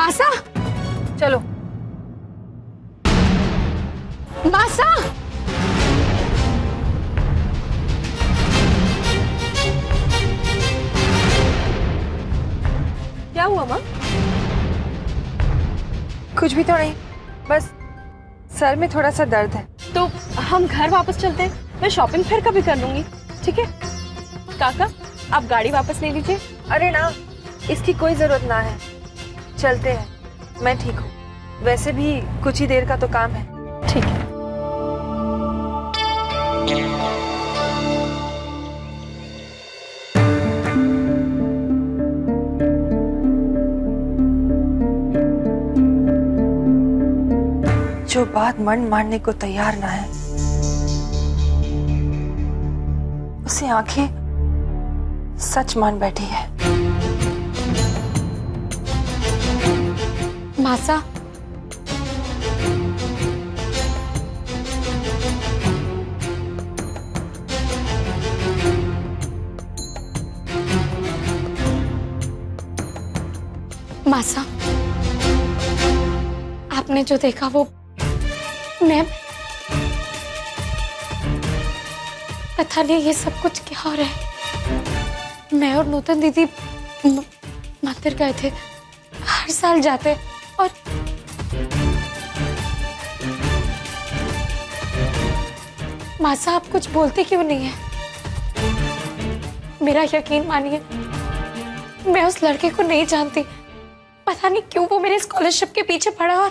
मासा, चलो। मासा, क्या हुआ माँ? कुछ भी तो नहीं, बस सर में थोड़ा सा दर्द है। तो हम घर वापस चलते हैं, मैं शॉपिंग फिर कभी कर लूंगी, ठीक है? काका, आप गाड़ी वापस ले लीजिए। अरे ना, इसकी कोई जरूरत ना है, चलते हैं, मैं ठीक हूँ। वैसे भी कुछ ही देर का तो काम है। ठीक है। जो बात मन मानने को तैयार ना है, उसे आंखें सच मान बैठी है। मासा, मासा, आपने जो देखा वो मैं पता नहीं ये सब कुछ क्या हो रहा है। मैं और नूतन दीदी मंदिर गए थे, हर साल जाते, और मासा आप कुछ बोलते क्यों नहीं है? मेरा यकीन मानिए, मैं उस लड़के को नहीं जानती, पता नहीं क्यों वो मेरे स्कॉलरशिप के पीछे पड़ा, और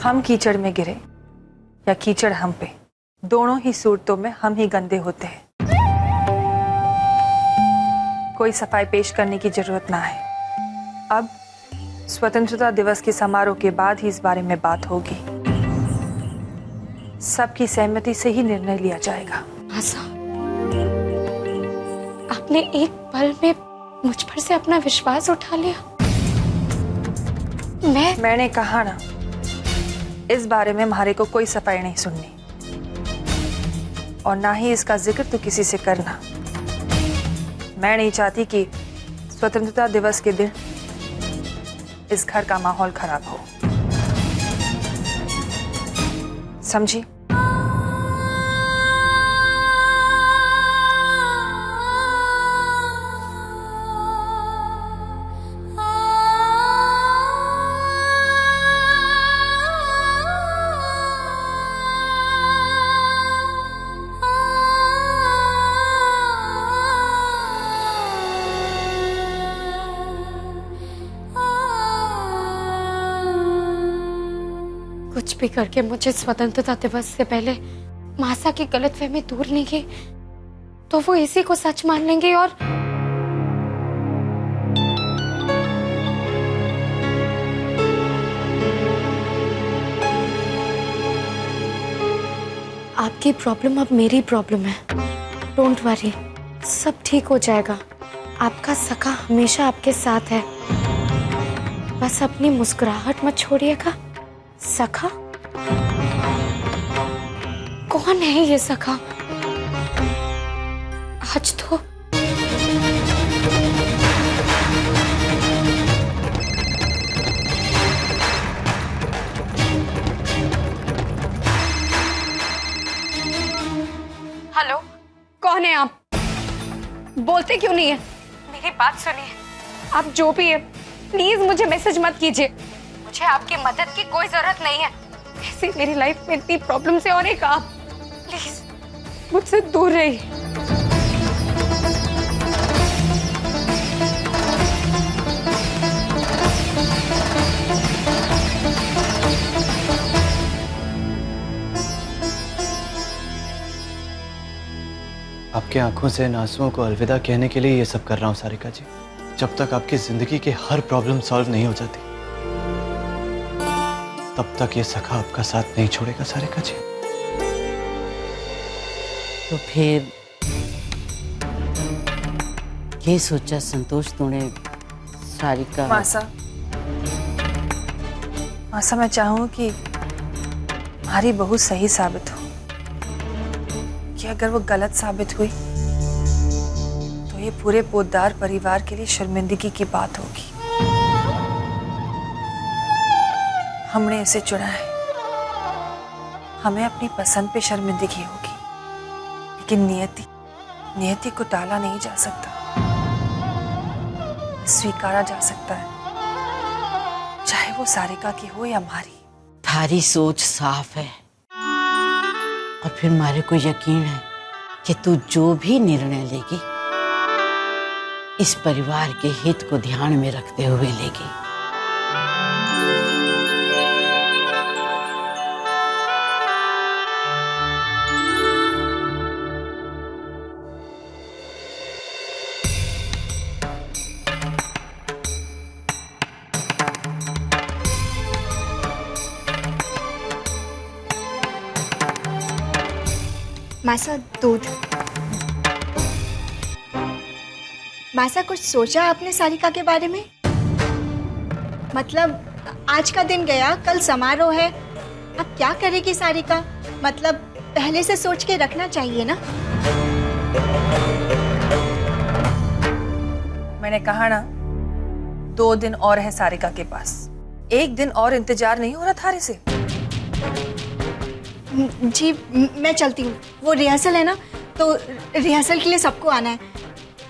हम कीचड़ में गिरे या कीचड़ हम पे, दोनों ही सूरतों में हम ही गंदे होते हैं। कोई सफाई पेश करने की जरूरत ना है। अब स्वतंत्रता दिवस के समारोह के बाद ही इस बारे में बात होगी। सबकी सहमति से ही निर्णय लिया जाएगा। मासा, आपने एक पल में मुझ पर से अपना विश्वास उठा लिया। मैंने कहा ना, इस बारे में हमारे को कोई सफाई नहीं सुननी, और ना ही इसका जिक्र तो किसी से करना। मैं नहीं चाहती कि स्वतंत्रता दिवस के दिन इस घर का माहौल खराब हो, समझी? कुछ भी करके मुझे स्वतंत्रता दिवस से पहले मासा की गलतफहमी दूर नहीं की तो वो इसी को सच मान लेंगे, और आपकी प्रॉब्लम अब मेरी प्रॉब्लम है। डोंट वरी, सब ठीक हो जाएगा। आपका सखा हमेशा आपके साथ है, बस अपनी मुस्कुराहट मत छोड़िएगा। सखा? कौन है ये सखा? आज तो हेलो, कौन है आप? बोलते क्यों नहीं है? मेरी बात सुनिए, आप जो भी है प्लीज मुझे मैसेज मत कीजिए। मुझे आपकी मदद की कोई जरूरत नहीं है। ऐसी मेरी लाइफ में इतनी प्रॉब्लम्स है, और एक आप, प्लीज मुझसे दूर रहिए। आपकी आंखों से इन आंसुओं को अलविदा कहने के लिए ये सब कर रहा हूँ सारिका जी। जब तक आपकी जिंदगी की हर प्रॉब्लम सॉल्व नहीं हो जाती, तब तक ये सखा आपका साथ नहीं छोड़ेगा सारिका जी। तो फिर ये सोचा संतोष तूने सारिका? मासा, मैं चाहूँ कि हमारी बहू सही साबित हो, कि अगर वो गलत साबित हुई तो तो ये पूरे पोद्दार परिवार के लिए शर्मिंदगी की बात होगी। हमने इसे चुना है, हमें अपनी पसंद पे शर्मिंदगी होगी, लेकिन नियति को टाला नहीं जा सकता, स्वीकारा जा सकता है, चाहे वो सारिका की हो या हमारी। थारी सोच साफ है और फिर हमारे को यकीन है कि तू जो भी निर्णय लेगी इस परिवार के हित को ध्यान में रखते हुए लेगी। मासा दूध। मासा कुछ सोचा आपने सारिका के बारे में? मतलब आज का दिन गया, कल समारोह है, अब क्या करेगी सारिका? मतलब पहले से सोच के रखना चाहिए ना। मैंने कहा ना 2 दिन और है सारिका के पास, 1 दिन और इंतजार नहीं हो रहा थारे से। जी मैं चलती हूँ, वो रिहर्सल है ना, तो रिहर्सल के लिए सबको आना है।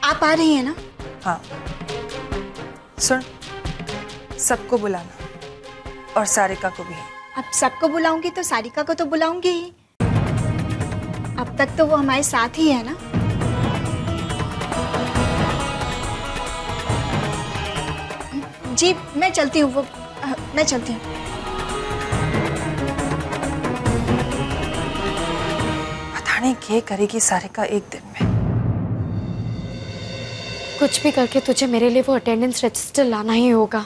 आप आ रही हैं ना? हाँ सुन, सबको बुलाना और सारिका को भी। अब सबको बुलाऊंगी तो सारिका को तो बुलाऊंगी ही, अब तक तो वो हमारे साथ ही है ना। जी मैं चलती हूँ, मैं चलती हूँ। पता नहीं क्या करेगी सारिका 1 दिन में। कुछ भी करके तुझे मेरे लिए वो अटेंडेंस रजिस्टर लाना ही होगा।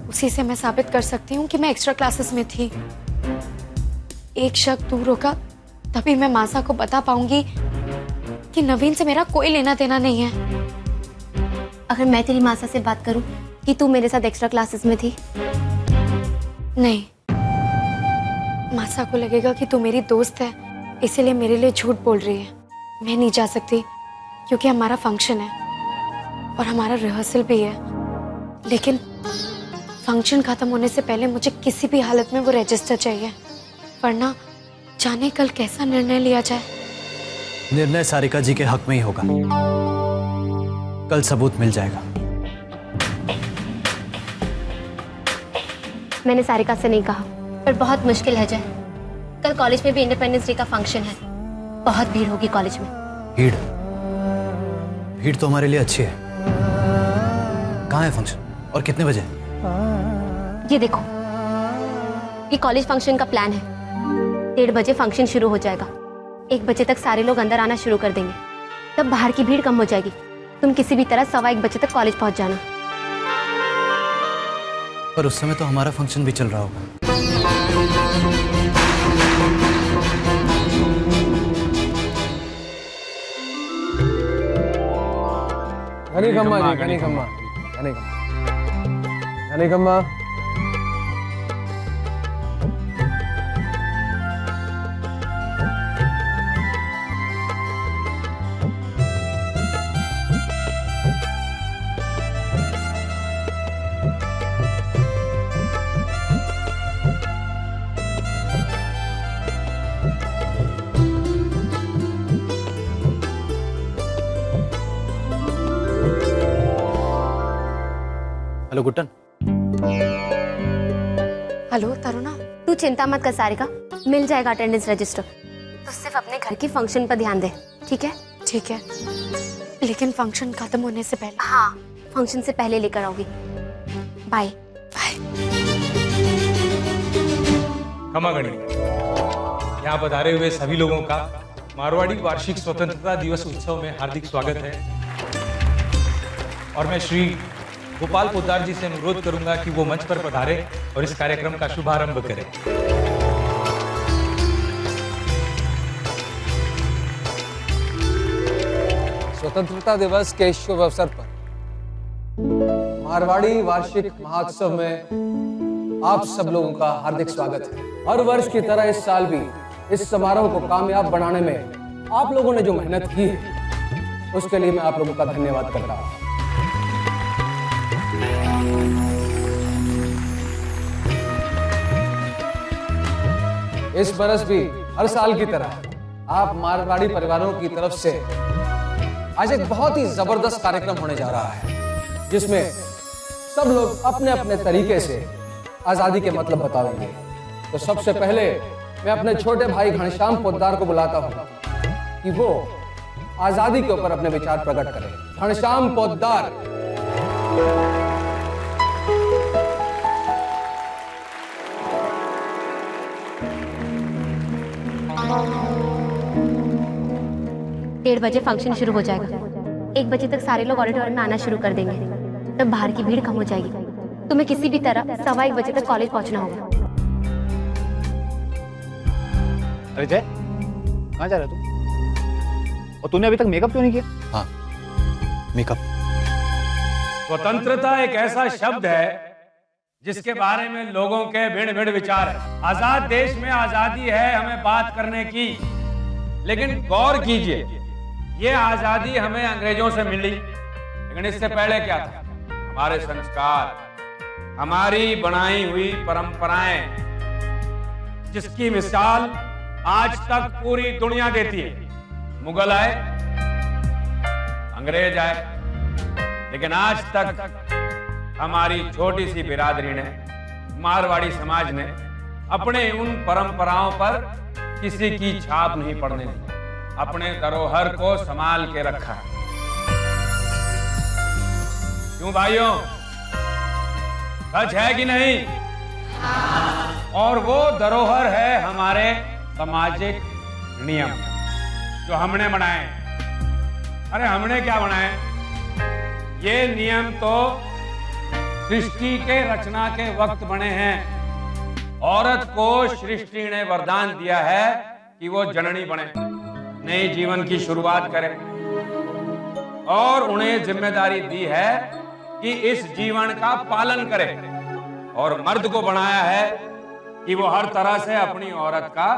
उसी से मैं साबित कर सकती हूँ कि मैं एक्स्ट्रा क्लासेस में थी। एक शक दूर होगा तभी मैं मासा को बता पाऊंगी कि नवीन से मेरा कोई लेना देना नहीं है। अगर मैं तेरी मासा से बात करूं कि तू मेरे साथ एक्स्ट्रा क्लासेस में थी? नहीं, मासा को लगेगा कि तू मेरी दोस्त है, इसीलिए मेरे लिए झूठ बोल रही है। मैं नहीं जा सकती क्योंकि हमारा फंक्शन है और हमारा रिहर्सल भी है। लेकिन फंक्शन खत्म होने से पहले मुझे किसी भी हालत में वो रजिस्टर चाहिए, वरना जाने कल कैसा निर्णय लिया जाए। निर्णय सारिका जी के हक में ही होगा। कल सबूत मिल जाएगा। मैंने सारिका से नहीं कहा, पर बहुत मुश्किल है जय। कल कॉलेज में भी इंडिपेंडेंस डे का फंक्शन है, बहुत भीड़ होगी कॉलेज में। भीड़ तो हमारे लिए अच्छी है। कहाँ है फंक्शन और कितने बजे? ये देखो, ये कॉलेज फंक्शन का प्लान है। 1:30 बजे फंक्शन शुरू हो जाएगा, 1 बजे तक सारे लोग अंदर आना शुरू कर देंगे, तब बाहर की भीड़ कम हो जाएगी। तुम किसी भी तरह 1:15 बजे तक कॉलेज पहुंच जाना। पर उस समय तो हमारा फंक्शन भी चल रहा होगा। कनिकम्मा जी, कनिकम्मा। हेलो गुट्टन। हेलो तरुणा। तू चिंता मत कर सारिका, मिल जाएगा अटेंडेंस रजिस्टर। तो सिर्फ अपने घर की फंक्शन पर ध्यान दे, ठीक है? ठीक है, लेकिन फंक्शन खत्म होने से पहले। हाँ, फंक्शन से पहले लेकर आओगी। Bye bye. खमागणी, यहाँ पधारे हुए सभी लोगों का मारवाड़ी वार्षिक स्वतंत्रता दिवस उत्सव में हार्दिक स्वागत है। और मैं श्री गोपाल पोद्दार जी से अनुरोध करूंगा कि वो मंच पर पधारे और इस कार्यक्रम का शुभारंभ करें। स्वतंत्रता दिवस के शुभ अवसर पर मारवाड़ी वार्षिक महोत्सव में आप सब लोगों का हार्दिक स्वागत है। हर वर्ष की तरह इस साल भी इस समारोह को कामयाब बनाने में आप लोगों ने जो मेहनत की है, उसके लिए मैं आप लोगों का धन्यवाद करता हूं। इस बरस भी हर साल की तरह आप मारवाड़ी परिवारों की तरफ से आज एक बहुत ही जबरदस्त कार्यक्रम होने जा रहा है, जिसमें सब लोग अपने अपने तरीके से आजादी के मतलब बताएंगे। तो सबसे पहले मैं अपने छोटे भाई घनश्याम पोद्दार को बुलाता हूं कि वो आजादी के ऊपर अपने विचार प्रकट करें। घनश्याम पोद्दार। डेढ़ बजे फंक्शन शुरू हो जाएगा। 1 बजे तक सारे लोग ऑडिटोरियम में आना शुरू कर देंगे, तब बाहर की भीड़ कम हो जाएगी। तुम्हें किसी भी तरह 1:15 बजे तक कॉलेज पहुंचना होगा। अरे जय, कहाँ जा रहा है तू? और तूने अभी तक मेकअप क्यों नहीं किया? हाँ, मेकअप। स्वतंत्रता एक ऐसा शब्द है जिसके बारे में लोगों के भिन्न भिन्न विचार है। आजाद देश में आजादी है हमें बात करने की, लेकिन गौर कीजिए, ये आजादी हमें अंग्रेजों से मिली, लेकिन इससे पहले क्या था? हमारे संस्कार, हमारी बनाई हुई परंपराएं, जिसकी मिसाल आज तक पूरी दुनिया देती है। मुगल आए, अंग्रेज आए, लेकिन आज तक हमारी छोटी सी बिरादरी ने, मारवाड़ी समाज ने अपने उन परंपराओं पर किसी की छाप नहीं पड़ने दी, अपने धरोहर को संभाल के रखा है। क्यों भाइयों, सच है कि नहीं? और वो धरोहर है हमारे सामाजिक नियम जो हमने बनाए। अरे हमने क्या बनाए? ये नियम तो सृष्टि के रचना के वक्त बने हैं। औरत को सृष्टि ने वरदान दिया है कि वो जननी बने, नए जीवन की शुरुआत करे, और उन्हें जिम्मेदारी दी है कि इस जीवन का पालन करे। और मर्द को बनाया है कि वो हर तरह से अपनी औरत का,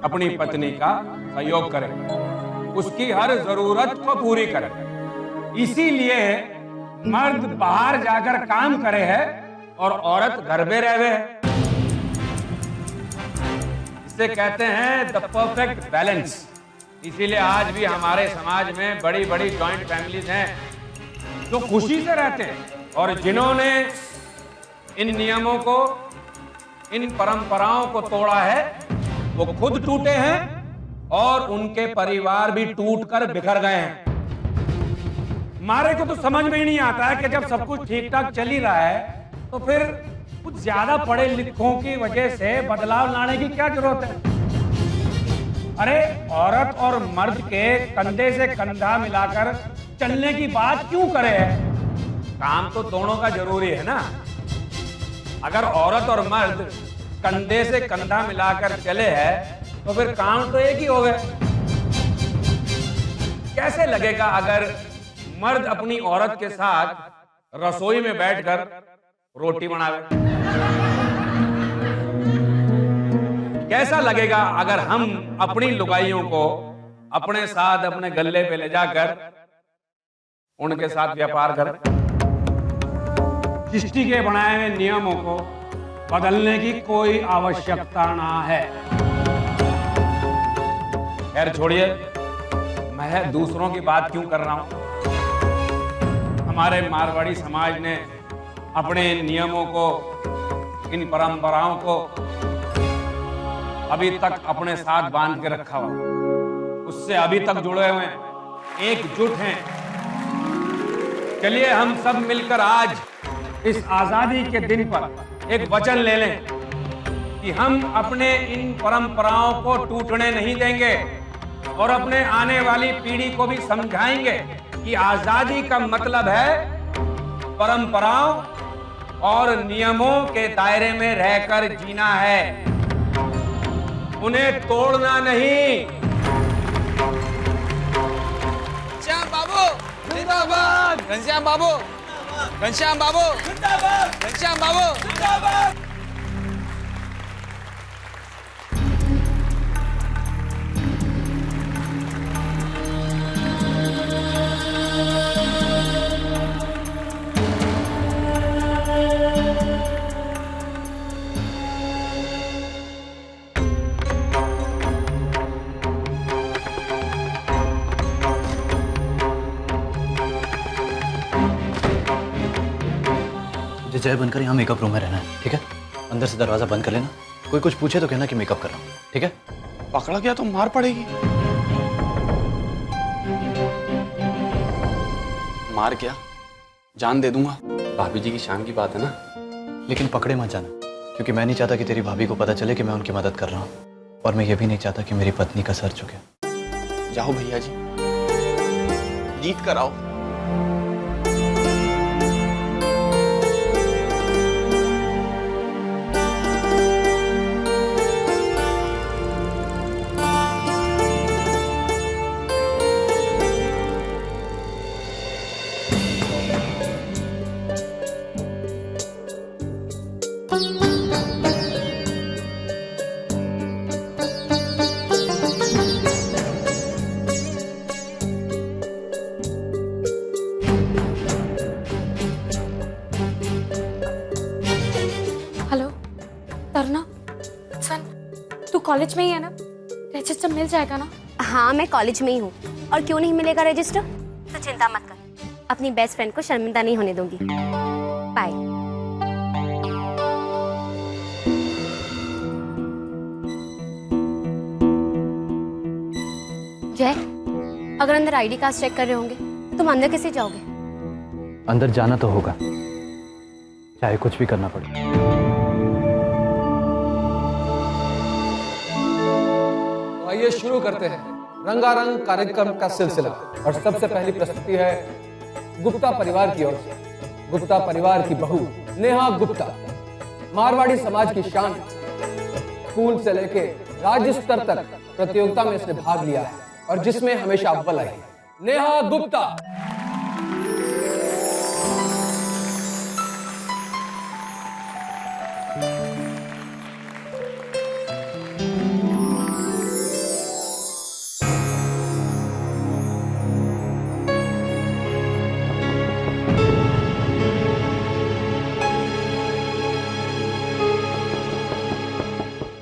अपनी पत्नी का सहयोग करे, उसकी हर जरूरत को पूरी करे। इसीलिए मर्द बाहर जाकर काम करे है और औरत घर में रहे है। इसे कहते हैं द परफेक्ट बैलेंस। इसीलिए आज भी हमारे समाज में बड़ी बड़ी जॉइंट फैमिलीज हैं जो खुशी से रहते हैं, और जिन्होंने इन नियमों को, इन परंपराओं को तोड़ा है, वो खुद टूटे हैं और उनके परिवार भी टूटकर बिखर गए हैं। हमारे को तो समझ में ही नहीं आता है कि जब सब कुछ ठीक ठाक चल ही रहा है तो फिर कुछ ज्यादा पढ़े लिखों की वजह से बदलाव लाने की क्या जरूरत है? अरे औरत और मर्द के कंधे से कंधा मिलाकर चलने की बात क्यों करे है? काम तो दोनों का जरूरी है ना। अगर औरत और मर्द कंधे से कंधा मिलाकर चले हैं तो फिर काम तो एक ही हो गए। कैसे लगेगा अगर मर्द अपनी औरत के साथ रसोई में बैठकर रोटी बनावे? कैसा लगेगा अगर हम अपनी लुगाइयों को अपने साथ अपने गले पे ले जाकर उनके साथ व्यापार करें? सृष्टि के बनाए हुए नियमों को बदलने की कोई आवश्यकता ना है। खैर छोड़िए, मैं दूसरों की बात क्यों कर रहा हूं। हमारे मारवाड़ी समाज ने अपने नियमों को, इन परंपराओं को अभी तक अपने साथ बांध के रखा हुआ, उससे अभी तक जुड़े हुए हैं, एकजुट हैं। चलिए हम सब मिलकर आज इस आजादी के दिन पर एक वचन ले लें कि हम अपने इन परंपराओं को टूटने नहीं देंगे और अपने आने वाली पीढ़ी को भी समझाएंगे कि आजादी का मतलब है परंपराओं और नियमों के दायरे में रहकर जीना है, उन्हें तोड़ना नहीं। घनश्याम बाबू जिंदाबाद, घनश्याम बाबू, घनश्याम बाबू जिंदाबाद, घनश्याम बाबू जिंदाबाद। जय बनकर यहाँ मेकअप रूम में रहना है, ठीक है? अंदर से दरवाजा बंद कर लेना। कोई कुछ पूछे तो कहना कि मेकअप कर रहा हूँ, ठीक है? पकड़ा गया तो मार पड़ेगी। मार क्या, जान दे दूंगा। भाभी जी की शान की बात है ना। लेकिन पकड़े मत जाना, क्योंकि मैं नहीं चाहता कि तेरी भाभी को पता चले कि मैं उनकी मदद कर रहा हूँ, और मैं ये भी नहीं चाहता कि मेरी पत्नी का सर झुके। जाओ भैया जी, जीत कर आओ। हेलो तरना, सन तू कॉलेज में ही है ना? रजिस्टर मिल जाएगा ना? हाँ, मैं कॉलेज में ही हूँ। और क्यों नहीं मिलेगा रजिस्टर? तो चिंता मत कर, अपनी बेस्ट फ्रेंड को शर्मिंदा नहीं होने दूंगी। बाय। जय, अगर अंदर आईडी कार्ड चेक कर रहे होंगे तो तुम अंदर कैसे जाओगे? अंदर जाना तो होगा, चाहे कुछ भी करना पड़े। तो आइए शुरू करते हैं रंगारंग कार्यक्रम का सिलसिला। और सबसे पहली प्रस्तुति है गुप्ता परिवार की ओर से। गुप्ता परिवार की बहू नेहा गुप्ता मारवाड़ी समाज की शान, स्कूल से लेके राज्य स्तर तक प्रतियोगिता में इसने भाग लिया है और जिसमें हमेशा अव्वल आई है। नेहा गुप्ता।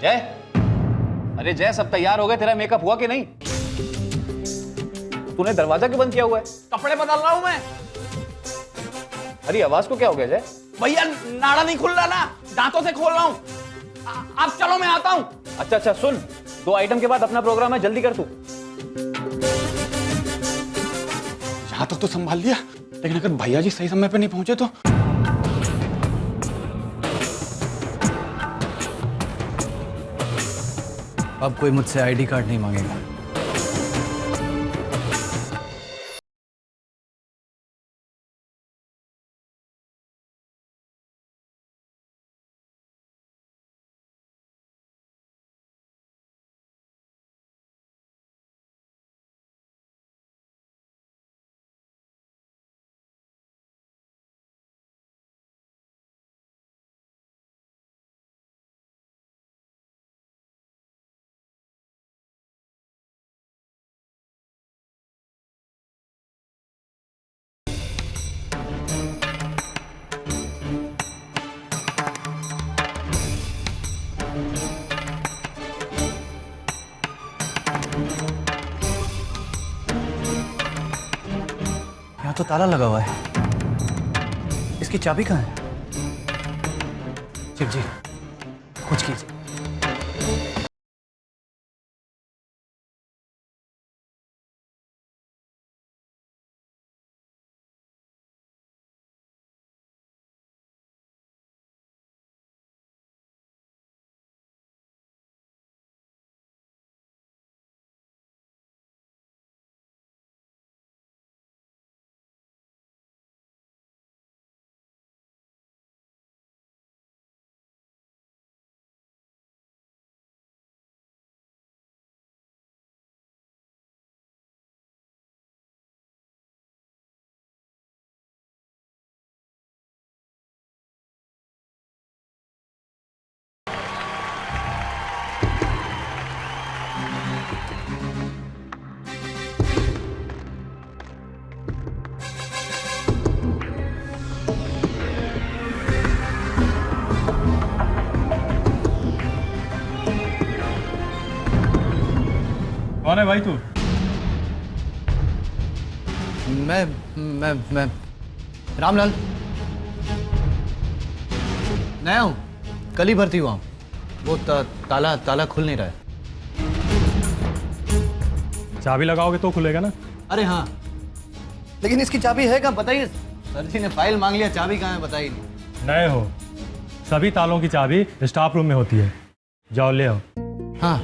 जय, अरे जय, सब तैयार हो गए? तेरा मेकअप हुआ कि नहीं? तूने दरवाजा क्यों बंद किया हुआ है? कपड़े बदल रहा हूं मैं। अरे आवाज को क्या हो गया जय? भैया नाड़ा नहीं खुल रहा ना, दांतों से खोल रहा हूं। आप चलो, मैं आता हूं। अच्छा अच्छा, सुन, 2 आइटम के बाद अपना प्रोग्राम है, जल्दी कर तू। यहां तक तो संभाल लिया, लेकिन अगर भैया जी सही समय पे नहीं पहुंचे तो। अब कोई मुझसे आईडी कार्ड नहीं मांगेगा। यहाँ तो ताला लगा हुआ है, इसकी चाबी कहाँ है? शिव जी, कुछ कीजिए। कौन है भाई तू? मैं रामलाल। नया हूँ, कल ही भर्ती हुआ हूँ। वो ताला खुल नहीं रहा है। चाबी लगाओगे तो खुलेगा ना? अरे हाँ, लेकिन इसकी चाबी है कहाँ बताइए। सर जी ने फाइल मांग लिया, चाबी कहाँ है बताइए नहीं। नए हो, सभी तालों की चाबी स्टाफ रूम में होती है, जाओ ले आओ। हाँ।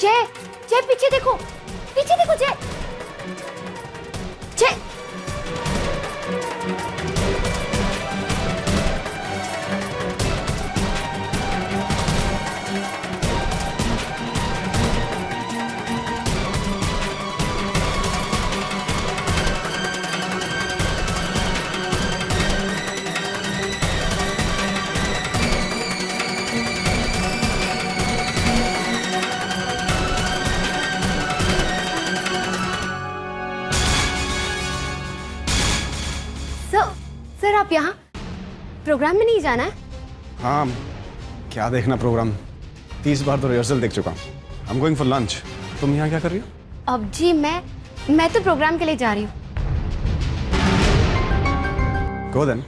जय, जय पीछे देखो, पीछे देखो जय। जय सर, आप यहाँ प्रोग्राम में नहीं जाना है? हाँ, क्या देखना प्रोग्राम, 30 बार तो रिहर्सल देख चुका हूँ। I am going for lunch. तुम यहाँ क्या कर रही हो? अब जी मैं तो प्रोग्राम के लिए जा रही हूँ। Go then.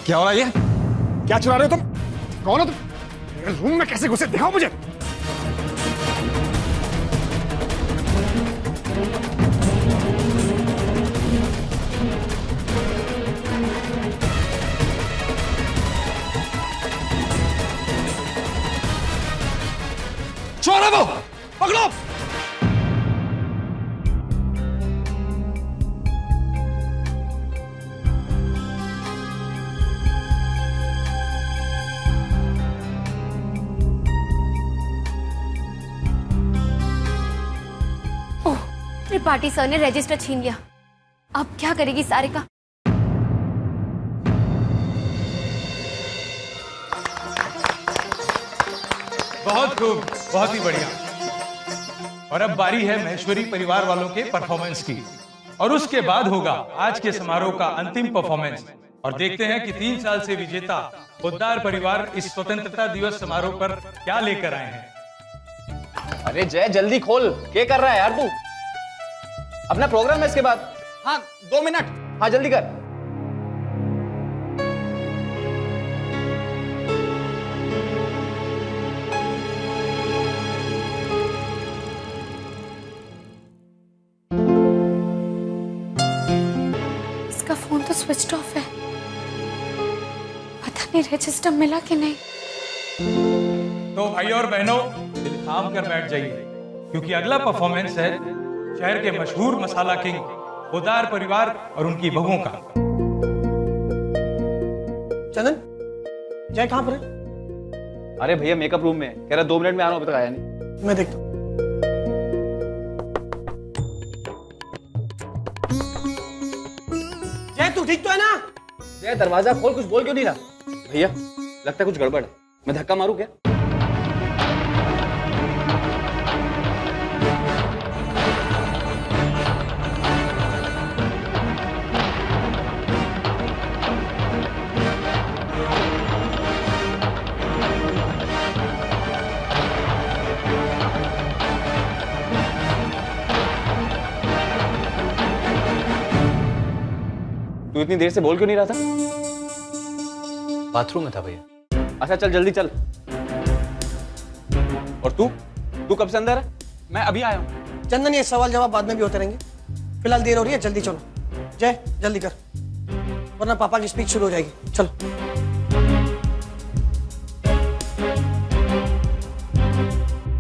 क्या हो रहा है ये? क्या चुरा रहे हो तुम? कौन हो तुम? मेरे रूम में कैसे घुसे, दिखाओ मुझे। चोर है वो, पकड़ो। त्रिपाठी सर ने रजिस्टर छीन लिया। अब क्या करेगी सारिका? बहुत खूब, बहुत ही बढ़िया। और अब बारी है महेश्वरी परिवार वालों के परफॉर्मेंस की, और उसके बाद होगा आज के समारोह का अंतिम परफॉर्मेंस। और देखते हैं कि 3 साल से विजेता पोद्दार परिवार इस स्वतंत्रता दिवस समारोह पर क्या लेकर आए हैं। अरे जय जल्दी खोल, क्या कर रहा है यार तू? अपना प्रोग्राम है इसके बाद। हाँ 2 मिनट। हाँ जल्दी कर। इसका फोन तो स्विच ऑफ है, पता नहीं रजिस्टर मिला कि नहीं। तो भाई और बहनों, दिल थाम कर बैठ जाइए, क्योंकि अगला परफॉर्मेंस है शहर के मशहूर मसाला किंग पोद्दार परिवार और उनकी बहुओं का। चंदन, जय कहां पर है? अरे भैया मेकअप रूम में कह रहा 2 मिनट में आना, अभी तक आया नहीं। मैं देखता हूं। जय तू ठीक तो है ना? जय दरवाजा खोल, कुछ बोल क्यों नहीं रहा? भैया लगता है कुछ गड़बड़ है, मैं धक्का मारूं क्या? तू इतनी देर से बोल क्यों नहीं रहा था? बाथरूम में था भैया। अच्छा चल जल्दी चल। और तू कब से अंदर है? मैं अभी आया हूं। चंदन, ये सवाल जवाब बाद में भी होते रहेंगे, फिलहाल देर हो रही है, जल्दी चलो। जय जल्दी कर, वरना पापा की स्पीच शुरू हो जाएगी। चलो।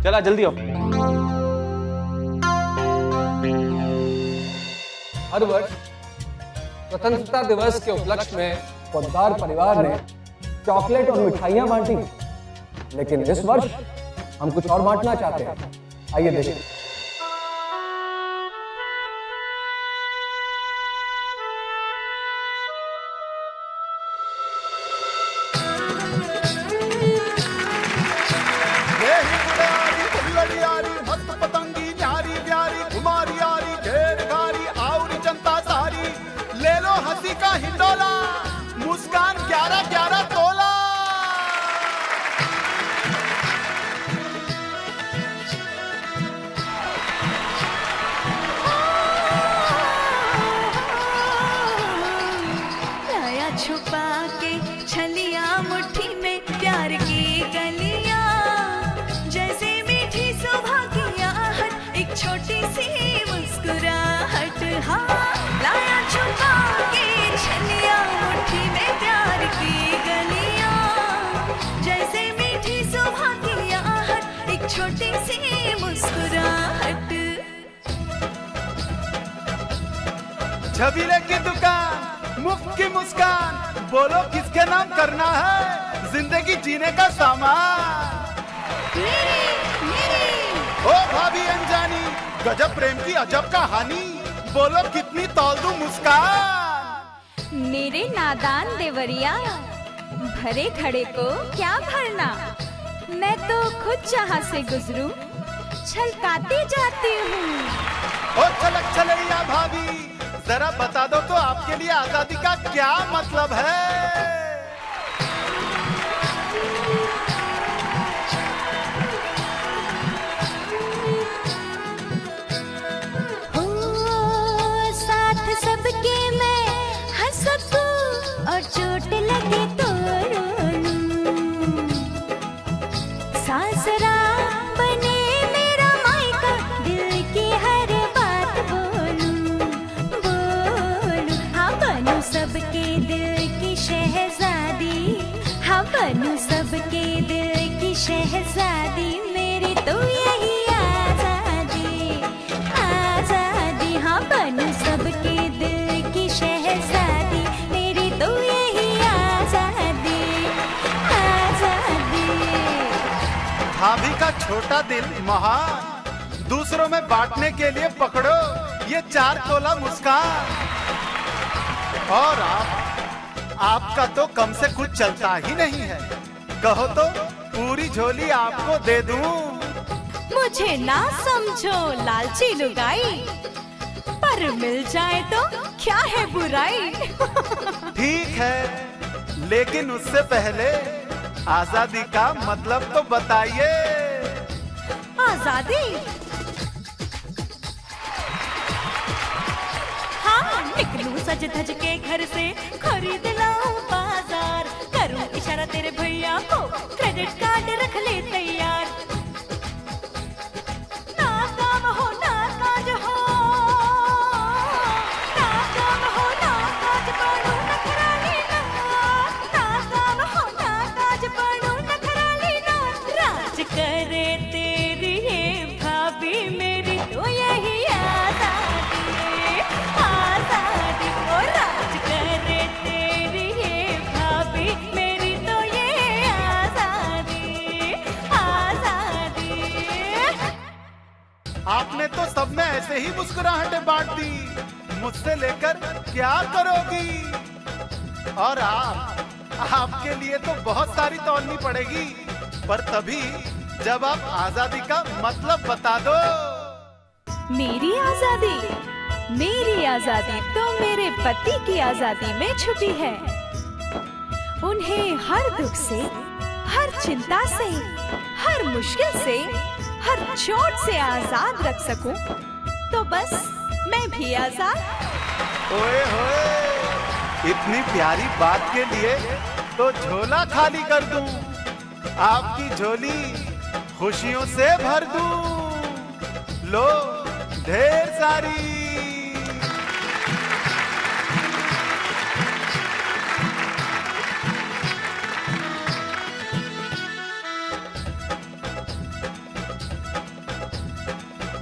चला जल्दी आओ। हर वर्ष स्वतंत्रता दिवस के उपलक्ष्य में पोद्दार परिवार ने चॉकलेट और मिठाइयां बांटी, लेकिन इस वर्ष हम कुछ और बांटना चाहते हैं। आइए देखें। मुस्कान 11-11 तोला। लाया छुपा के छलिया मुट्ठी में प्यार की गलियां, जैसे मीठी सुबह की आहट, एक छोटी सी मुस्कुराहट। हाँ लाया छुपा के छलिया मुट्ठी में प्यार की गलियां, जैसे मीठी सुबह की आहट, एक छोटी सी मुस्कुराहट। छबीले की दुकान, मुफ्त की मुस्कान, बोलो किसके नाम करना है जिंदगी जीने का सामान। ओ भाभी अनजानी, गजब प्रेम की अजब कहानी, बोलो कितनी तौल दूं मुस्कान। मेरे नादान देवरिया, भरे खड़े को क्या भरना, मैं तो खुद जहाँ से गुजरूं छलकाती जाती हूँ। ओ छलक छलैया भाभी, जरा बता दो तो आपके लिए आजादी का क्या मतलब है। सबके मैं हंस सकूं और चोट लगे तो रो लूं, सासरा बने मेरा मायका, दिल की हर बात बोलूं। हाँ बनूं सबके दिल की शहजादी, हाँ बनूं सबके दिल की शहजादी, मेरी तो यही आजादी, आजादी। हाँ बनूं सबके शहजादी, मेरी तो यही आजादी, आजादी। भाभी का छोटा दिल महान, दूसरों में बांटने के लिए पकड़ो ये 4 तोला मुस्कान। और आपका तो कम से कुछ चलता ही नहीं है, कहो तो पूरी झोली आपको दे दूं। मुझे ना समझो लालची लुगाई, पर मिल जाए तो क्या है बुराई। ठीक है, लेकिन उससे पहले आजादी का मतलब तो बताइए। आजादी? हाँ, निकलूं सज धज के घर से, खरीद लाऊं बाजार, करूं इशारा तेरे भैया को, क्रेडिट कार्ड रख ले तैयार। ना काम हो ना काज हो, ना काम हो ना काज पड़ू नखरा लेना, ना काम हो ना काज पड़ू नखरा लेना। राज करे तेरी ये भाभी मेरी तो यही आजादी, आजादी। ओ राज करे तेरी ये भाभी मेरी तो ये आजादी, आजादी। आपने तो सब में ऐसे ही मुस्कुराहटें बांट दी, मुझसे लेकर क्या करोगी? और आपके लिए तो बहुत सारी तौलनी पड़ेगी, पर तभी जब आप आजादी का मतलब बता दो। मेरी आजादी? मेरी आजादी तो मेरे पति की आजादी में छुपी है। उन्हें हर दुख से, हर चिंता से, हर मुश्किल से, हर चोट से आजाद रख सकूं, तो बस मैं भी आजाद। ओए होए, इतनी प्यारी बात के लिए तो झोला खाली कर दूं, आपकी झोली खुशियों से भर दूं। लो, ढेर सारी।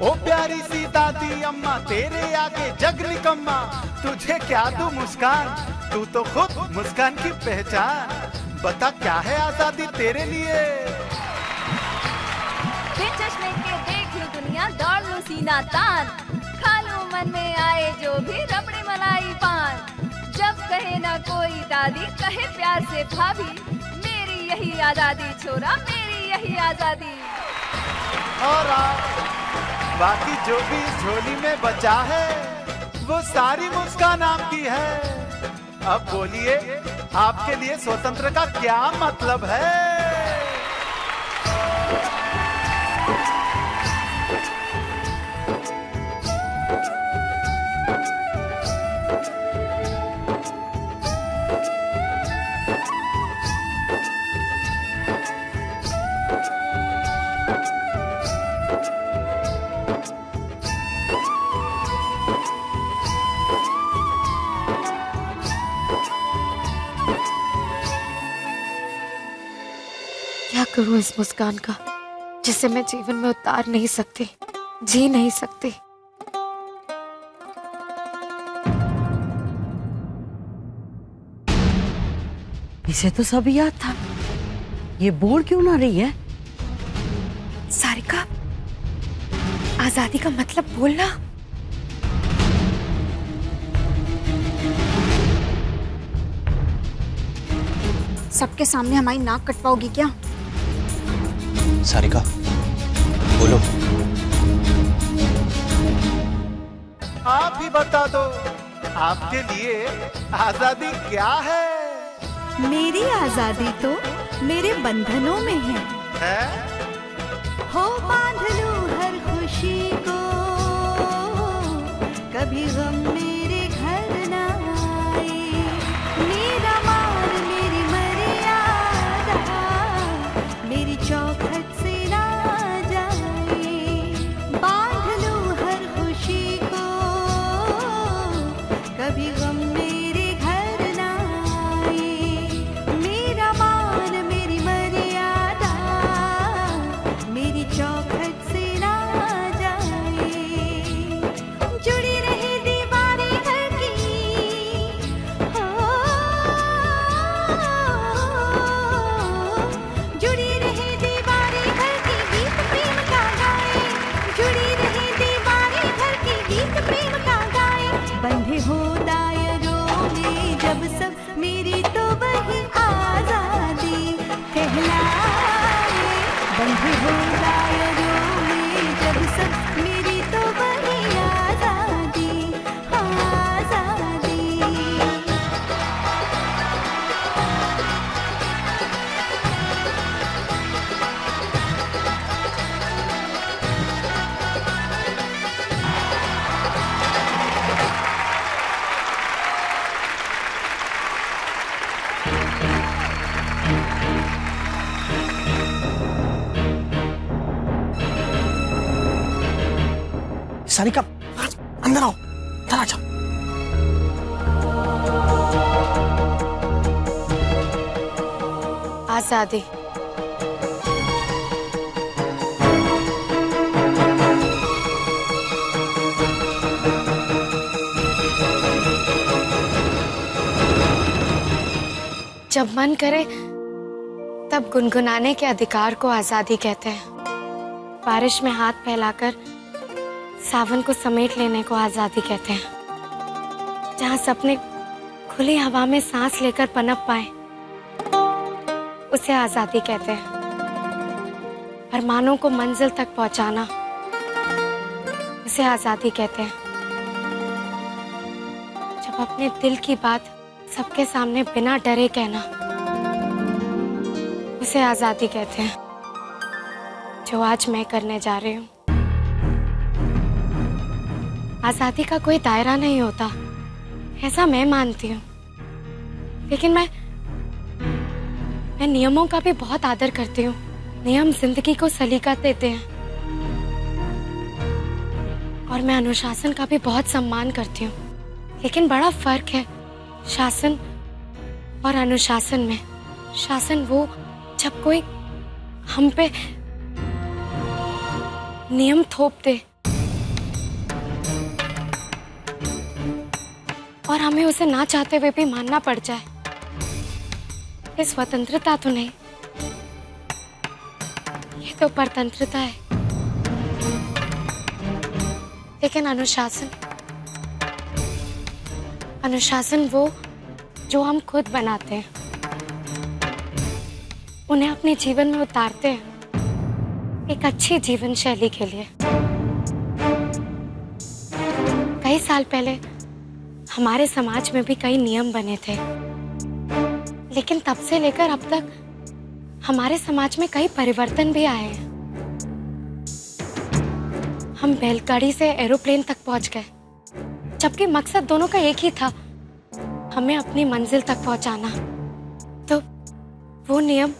ओ प्यारी सी दादी अम्मा, तेरे आगे जग निकम्मा, तुझे क्या दूं मुस्कान, तू तो खुद मुस्कान की पहचान। बता क्या है आजादी तेरे लिए? बिन चश्मे के देख लूं दुनिया, दौड़ लूं सीना तान, खा लूं मन में आए जो भी रबड़ी मलाई पान। जब कहे ना कोई दादी, कहे प्यार से भाभी, मेरी यही आजादी छोरा, मेरी यही आजादी। और बाकी जो भी इस झोली में बचा है, वो सारी मुस्कान आपकी है। अब बोलिए, आपके लिए स्वतंत्र का क्या मतलब है? क्या करूं इस मुस्कान का, जिसे मैं जीवन में उतार नहीं सकती, जी नहीं सकती। इसे तो सब याद था, ये बोल क्यों ना रही है? सारिका, आजादी का मतलब बोलना। सबके सामने हमारी नाक कटवाओगी क्या? सारिका, बोलो। आप ही बता दो, आपके लिए आजादी क्या है? मेरी आजादी तो मेरे बंधनों में है। हो बांध लूं हर खुशी को, कभी गम मेरे घर ना आए। मेरा मान मेरी मर्यादा, मेरी चौखट से ना जाए। बांध लूं हर खुशी को, कभी गम मेरे घर ना आए। मेरा मान मेरी मर्यादा, मेरी चौखट से ना जाए। जुड़ी रही दीवार सारिका अंदर आओ, अंदर आ जाओ। आजादी। जब मन करे तब गुनगुनाने के अधिकार को आजादी कहते हैं। बारिश में हाथ फैलाकर सावन को समेट लेने को आजादी कहते हैं। जहाँ सपने खुली हवा में सांस लेकर पनप पाए उसे आजादी कहते हैं। अरमानों को मंजिल तक पहुंचाना उसे आजादी कहते हैं। जब अपने दिल की बात सबके सामने बिना डरे कहना उसे आजादी कहते हैं। जो आज मैं करने जा रही हूँ। आजादी का कोई दायरा नहीं होता, ऐसा मैं मानती हूँ, लेकिन मैं नियमों का भी बहुत आदर करती हूँ। नियम जिंदगी को सलीका देते हैं और मैं अनुशासन का भी बहुत सम्मान करती हूँ। लेकिन बड़ा फर्क है शासन और अनुशासन में। शासन वो जब कोई हम पे नियम थोप दे और हमें उसे ना चाहते हुए भी मानना पड़ जाए। ये स्वतंत्रता तो नहीं, ये तो परतंत्रता है। लेकिन अनुशासन वो जो हम खुद बनाते हैं, उन्हें अपने जीवन में उतारते हैं एक अच्छी जीवन शैली के लिए। कई साल पहले हमारे समाज में भी कई नियम बने थे, लेकिन तब से लेकर अब तक हमारे समाज में कई परिवर्तन भी आए हैं। हम बैलगाड़ी से एरोप्लेन तक पहुंच गए, जबकि मकसद दोनों का एक ही था, हमें अपनी मंजिल तक पहुंचाना। तो वो नियम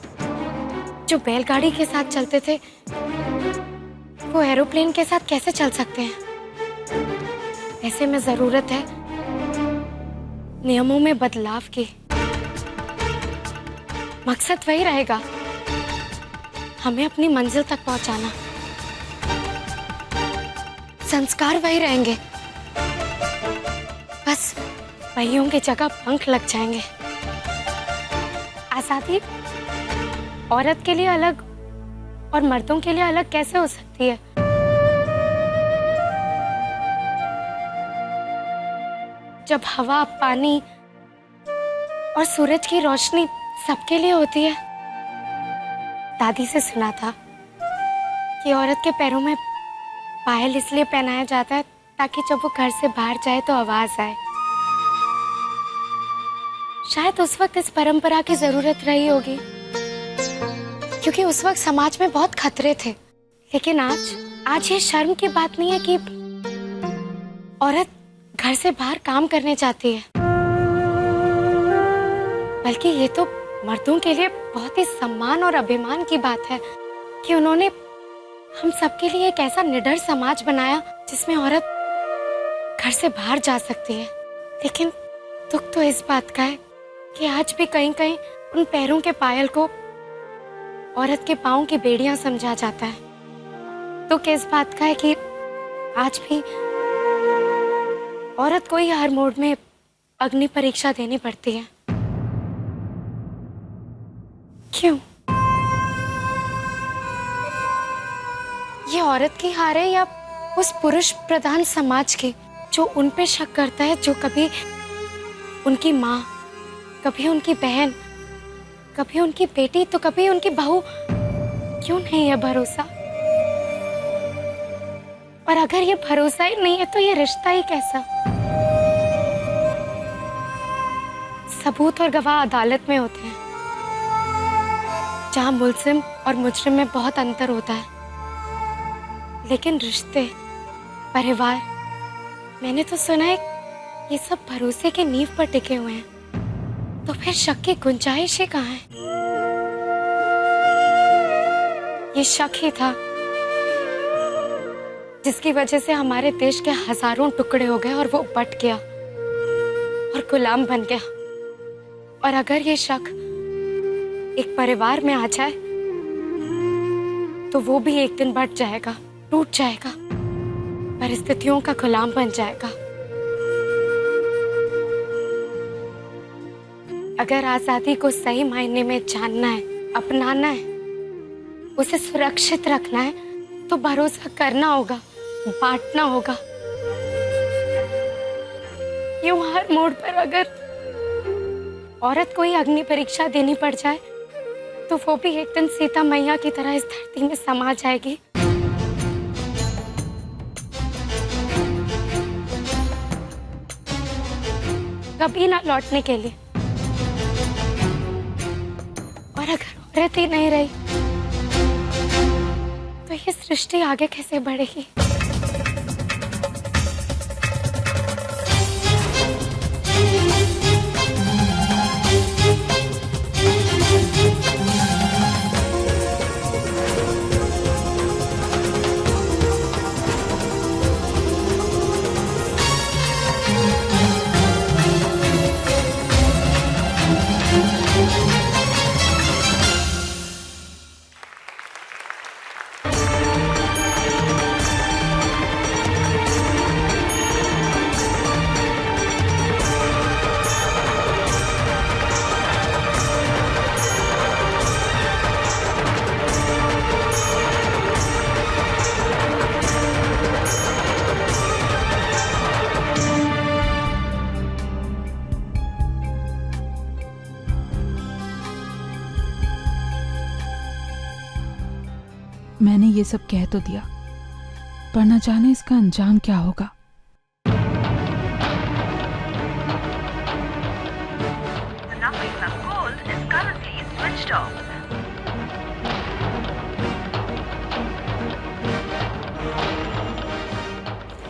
जो बैलगाड़ी के साथ चलते थे वो एरोप्लेन के साथ कैसे चल सकते हैं? ऐसे में जरूरत है नियमों में बदलाव की। मकसद वही रहेगा, हमें अपनी मंजिल तक पहुंचाना। संस्कार वही रहेंगे, बस पहियों की जगह पंख लग जाएंगे। आजादी औरत के लिए अलग और मर्दों के लिए अलग कैसे हो सकती है? जब हवा, पानी और सूरज की रोशनी सबके लिए होती है। दादी से सुना था कि औरत के पैरों में पायल इसलिए पहनाया जाता है ताकि जब वो घर से बाहर जाए तो आवाज आए। शायद उस वक्त इस परंपरा की जरूरत रही होगी, क्योंकि उस वक्त समाज में बहुत खतरे थे। लेकिन आज ये शर्म की बात नहीं है कि औरत घर से बाहर काम करने जाती है, बल्कि ये तो मर्दों के लिए बहुत ही सम्मान और अभिमान की बात है कि उन्होंने हम सबके लिए एक ऐसा निडर समाज बनाया जिसमें औरत घर से बाहर जा सकती है। लेकिन दुख तो इस बात का है कि आज भी कहीं कहीं उन पैरों के पायल को औरत के पाँव की बेड़ियां समझा जाता है। दुख इस बात का है कि आज भी औरत को ही हर मोड़ में अग्नि परीक्षा देनी पड़ती है। क्यों? ये औरत की हार है या उस पुरुष प्रधान समाज की जो उन पे शक करता है, जो कभी उनकी माँ, कभी उनकी बहन, कभी उनकी बेटी तो कभी उनकी बहू? क्यों नहीं है भरोसा? और अगर ये भरोसा ही नहीं है तो ये रिश्ता ही कैसा? सबूत और गवाह अदालत में होते हैं, जहां मुल्जिम और मुजरिम में बहुत अंतर होता है। लेकिन रिश्ते, परिवार, मैंने तो सुना है ये सब भरोसे के नींव पर टिके हुए हैं। तो फिर शक की गुंजाइश ही कहाँ है? ये शक ही था जिसकी वजह से हमारे देश के हजारों टुकड़े हो गए और वो बट गया और गुलाम बन गया। और अगर ये शक एक परिवार में आ जाए तो वो भी एक दिन बट जाएगा, टूट जाएगा, परिस्थितियों का गुलाम बन जाएगा। अगर आजादी को सही मायने में जानना है, अपनाना है, उसे सुरक्षित रखना है, तो भरोसा करना होगा, बांटना होगा। यूं हर मोड़ पर अगर औरत को ही अग्नि परीक्षा देनी पड़ जाए तो वो भी एक दिन सीता मैया की तरह इस धरती में समा जाएगी। कभी ना लौटने के लिए। और अगर औरत ही नहीं रही तो ये सृष्टि आगे कैसे बढ़ेगी? मैंने ये सब कह तो दिया, पर न जाने इसका अंजाम क्या होगा।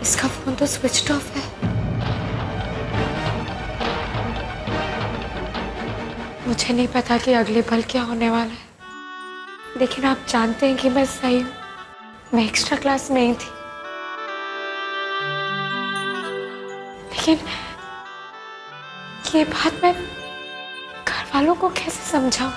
इसका फोन तो स्विच ऑफ है। मुझे नहीं पता कि अगले पल क्या होने वाला है, लेकिन आप जानते हैं कि मैं सही हूँ। मैं एक्स्ट्रा क्लास में ही थी, लेकिन ये बात मैं घर वालों को कैसे समझाऊं?